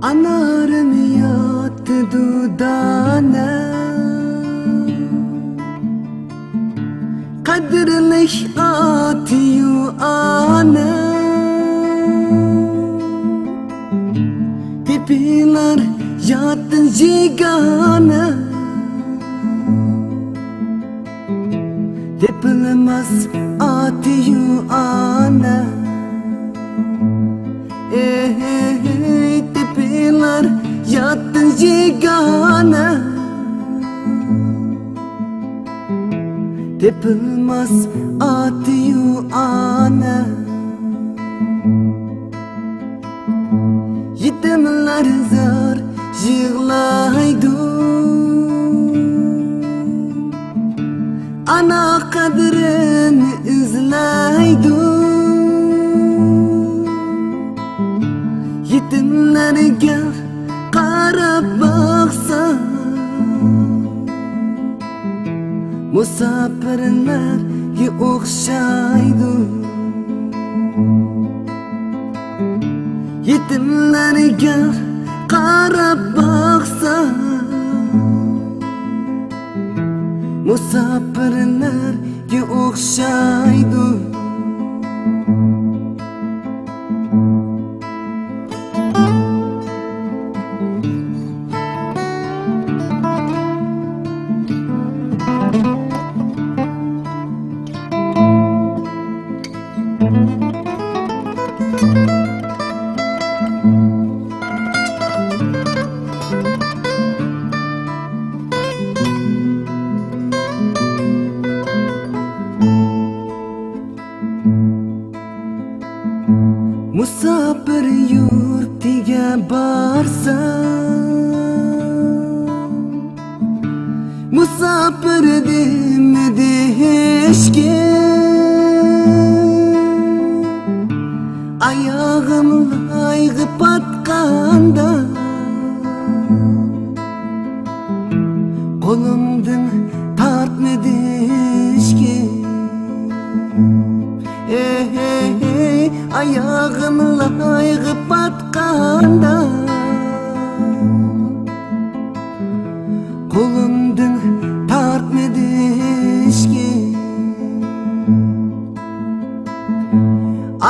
Anarım yattı dudağına, kadırlış atıyor ana. Pipiler yattın jigana, tepilmez atıyor ana. Tepeler yattın jigana, tepilmez atıyor ana. Yetimler zar yığlaydı, ana kadrini izleydi. Yetimlerge qarab baksa, musafirlerge o'xshaydi. Yetimlerge qarab baksa, musafirlerge o'xshaydi. Musafir yurtiga borsa, musafir demidi hech kim. Ayog'im loyg'i patqanda, qo'limdan tortmadi hech kim. Ayağım loyg'i patqanda, qo'limdan tortmadi hech kim.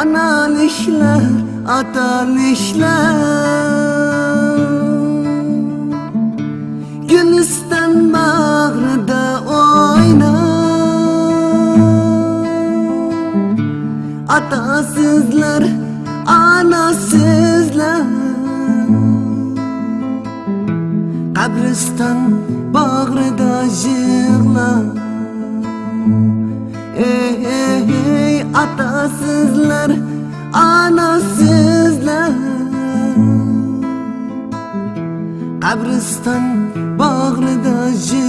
Analishlar, atalishlar, Güliston bag'rida o'ynar. Atasızlar, anasızlar, qabriston bag'rida yig'lar. Atasızlar, anasızlar, qabriston bag'rida yig'lar.